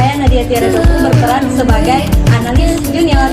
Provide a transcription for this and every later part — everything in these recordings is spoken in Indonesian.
saya Nadia Tiara Doku berperan sebagai analis junior.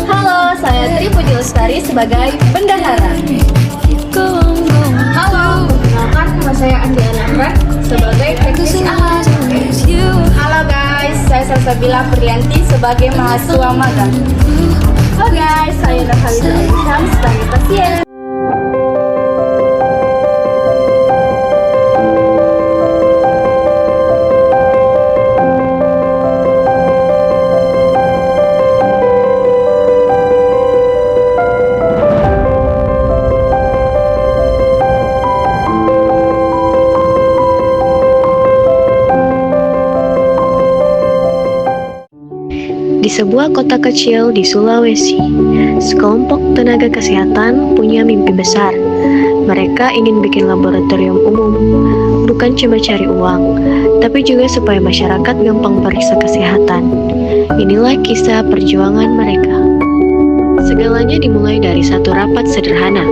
Halo, saya Tri Puji Lestari sebagai bendahara. Halo, perkenalkan nama saya Andi Anandra sebagai teknisi alat. Halo guys, saya Salsabila Prianti sebagai mahasiswa magang. Halo guys, saya Nurhalida Aisyam sebagai pasien. Di sebuah kota kecil di Sulawesi, sekelompok tenaga kesehatan punya mimpi besar. Mereka ingin bikin laboratorium umum, bukan cuma cari uang, tapi juga supaya masyarakat gampang periksa kesehatan. Inilah kisah perjuangan mereka. Segalanya dimulai dari satu rapat sederhana.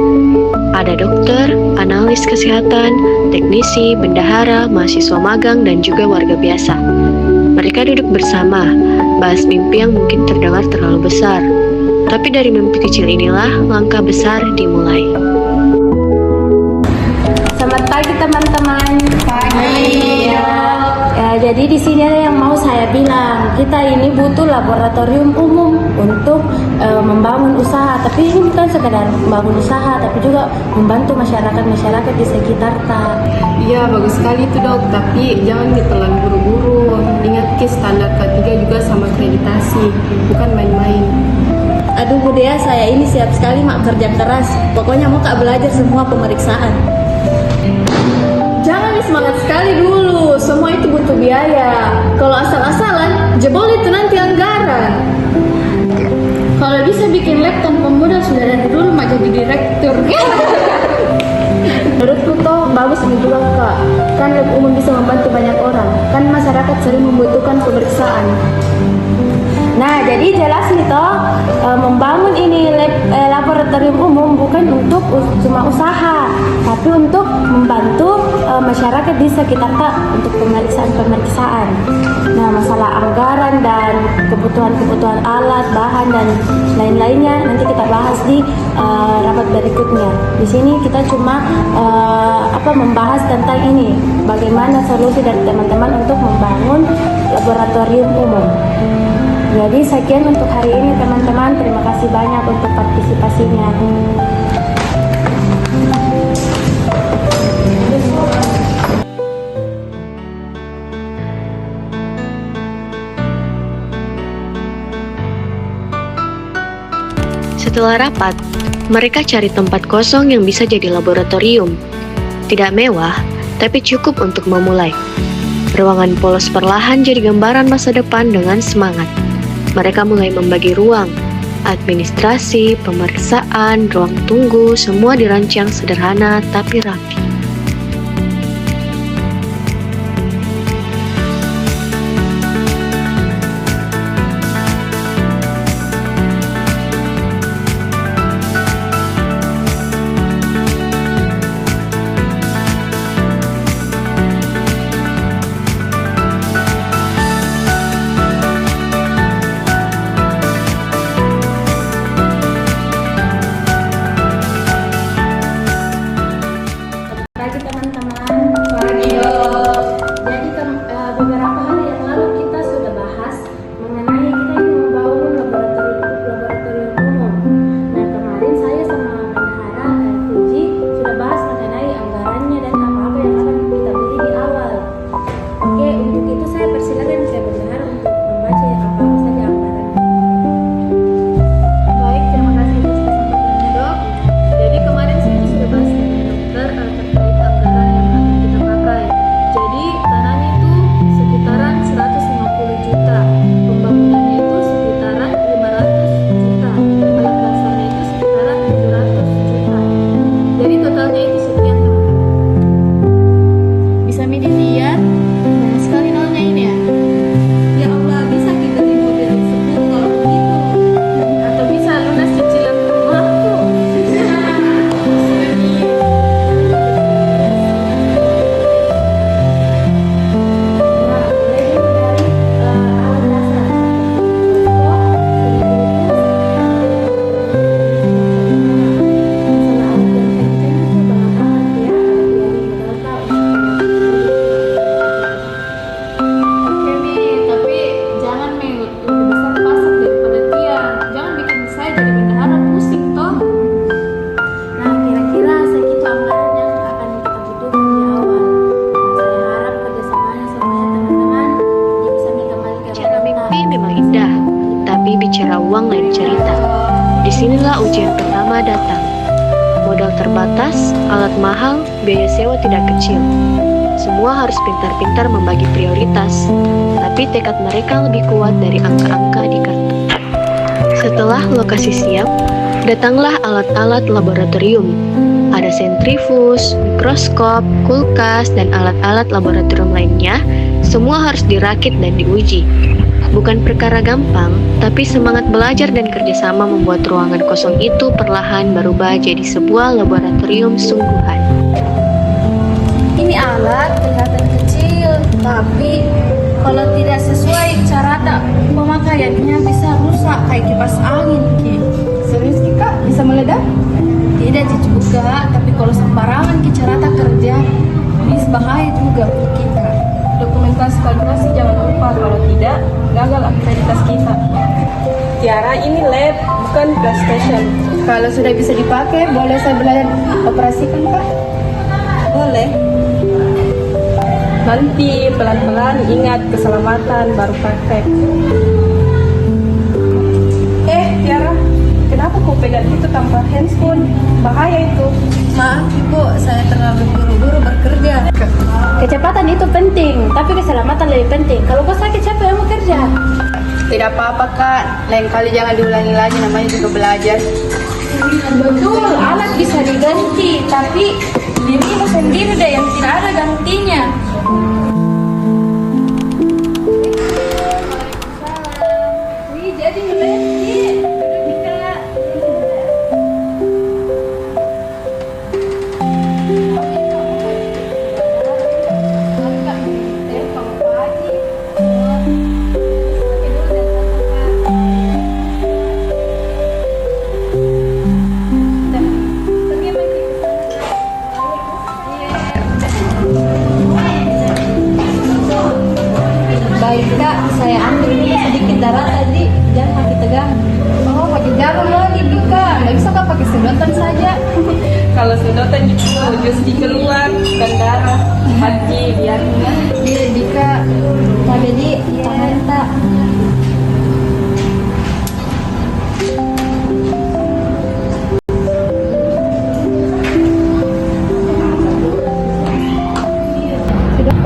Ada dokter, analis kesehatan, teknisi, bendahara, mahasiswa magang, dan juga warga biasa. Mereka duduk bersama, bahas mimpi yang mungkin terdengar terlalu besar. Tapi dari mimpi kecil inilah langkah besar dimulai. Selamat pagi teman-teman. Jadi di sini ada yang mau saya bilang, kita ini butuh laboratorium umum untuk membangun usaha. Tapi ini bukan sekadar membangun usaha, tapi juga membantu masyarakat di sekitar. Iya, bagus sekali itu dok, tapi jangan ditelan buru-buru. Ingat ke standar K3 juga sama akreditasi, bukan main-main. Aduh Bu Dea, saya ini siap sekali mak kerja keras. Pokoknya mau Kak belajar semua pemeriksaan. Jangan semangat sekali dulu, semua itu butuh biaya. Kalau asal-asalan, jebol itu nanti anggaran. Kalau bisa bikin lab tanpa modal sudah dari dulu mak jadi direktur. Menurutku toh bagus ini juga Kak. Kan lab umum bisa membantu banyak orang. Kan masyarakat sering membutuhkan pemeriksaan. Nah, jadi jelas nih toh membangun ini laboratorium umum bukan untuk cuma usaha, tapi untuk membantu masyarakat di sekitar Kak untuk pemeriksaan. Nah, masalah anggaran dan kebutuhan alat, bahan dan lain-lainnya nanti kita bahas di rapat berikutnya. Di sini kita cuma membahas tentang ini, bagaimana solusi dari teman-teman untuk membangun laboratorium umum. Jadi sekian untuk hari ini teman-teman, terima kasih banyak untuk partisipasinya. Setelah rapat, mereka cari tempat kosong yang bisa jadi laboratorium. Tidak mewah, tapi cukup untuk memulai. Ruangan polos perlahan jadi gambaran masa depan dengan semangat. Mereka mulai membagi ruang, administrasi, pemeriksaan, ruang tunggu, semua dirancang sederhana tapi rapi. bicara uang lain cerita. Disinilah ujian pertama datang. Modal terbatas, alat mahal, biaya sewa tidak kecil. Semua harus pintar-pintar membagi prioritas, tapi tekad mereka lebih kuat dari angka-angka di kartu. Setelah lokasi siap, datanglah alat-alat laboratorium. Ada sentrifus, mikroskop, kulkas, dan alat-alat laboratorium lainnya. Semua harus dirakit dan diuji. Bukan perkara gampang, tapi semangat belajar dan kerjasama membuat ruangan kosong itu perlahan berubah jadi sebuah laboratorium sungguhan. Ini alat kelihatan kecil, tapi kalau tidak sesuai cara pemakaiannya bisa rusak kayak kipas angin. Ki. Serius Ki, Kak? Bisa meledak? Tidak juga, tapi kalau sembarangan cara kerja bisa bahaya juga untuk kita. Dokumentasi kalkulasi jangan lupa, kalau tidak, gagal akreditasi kita. Tiara, ini lab, bukan PlayStation. Kalau sudah bisa dipakai, boleh saya belajar operasikan, Kak? Boleh. Nanti pelan-pelan ingat keselamatan baru praktek. Tiara, kenapa kau pegang itu tanpa handphone? Bahaya itu. Maaf Ibu, saya terlalu buru-buru bekerja. Kecepatan itu penting, tapi keselamatan lebih penting. Kalau kau sakit, siapa yang mau kerja? Tidak apa-apa Kak, lain kali jangan diulangi lagi, namanya juga belajar. Betul, alat bisa diganti, tapi dirimu sendiri deh yang tidak ada gantinya. Wih, jadi ngelanti. Baik Kak, saya ambil dulu sedikit darah tadi, jangan makin tegang. Oh, pakai jarum lagi, Bika. Nggak bisa Kak pakai sedotan saja. Kalau sedotan itu just keluar, bukan darah. Hati biarnya. Iya Bika, tapi di tangan tak.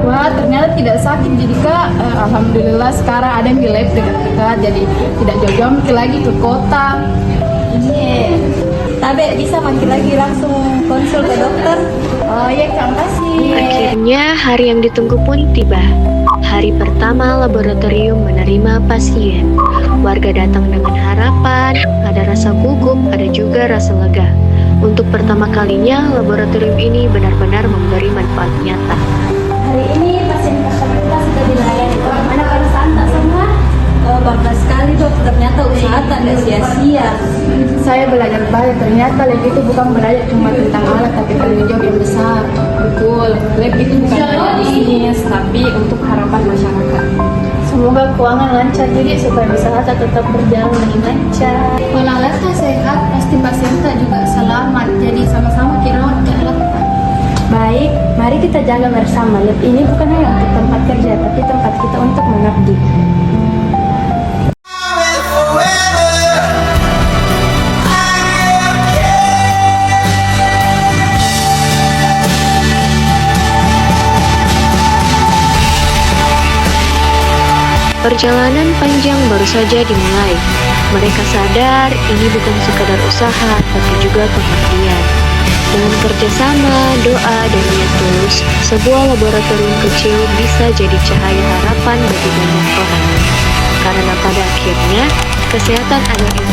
Wah, ternyata tidak sakit jadi Kak. Alhamdulillah sekarang ada yang di lab dekat kita, jadi tidak jauh-jauh lagi ke kota. Iya. Tapi bisa makin lagi langsung konsul ke dokter. Oh ya, terima kasih. Akhirnya hari yang ditunggu pun tiba. Hari pertama laboratorium menerima pasien. Warga datang dengan harapan, ada rasa gugup, ada juga rasa lega. Untuk pertama kalinya, laboratorium ini benar-benar memberi manfaat nyata. Hari ini pasien pertama kita sudah dilayani. Bagaimana perasaan tak semua? Bangga sekali Dok, ternyata usaha tak ada sia-sia. Saya belajar banyak, ternyata lab itu bukan belajar cuma tentang alat, tapi tanggung jawab yang besar. Betul, lab itu bukan hanya bisnis, tapi untuk harapan masyarakat. Semoga keuangan lancar jadi supaya usaha tetap berjalan dengan lancar. Kalau alatnya sehat, pasti pasien tak juga selamat. Jadi sama-sama kita rawat ke alat. Baik, mari kita jaga bersama. Lab ini bukan hanya untuk tempat kerja, tapi tempat kita untuk mengabdi. Perjalanan panjang baru saja dimulai. Mereka sadar ini bukan sekadar usaha, tapi juga pengabdian. Dengan kerjasama, doa, dan niat tulus, sebuah laboratorium kecil bisa jadi cahaya harapan bagi banyak orang. Karena pada akhirnya, kesehatan adalah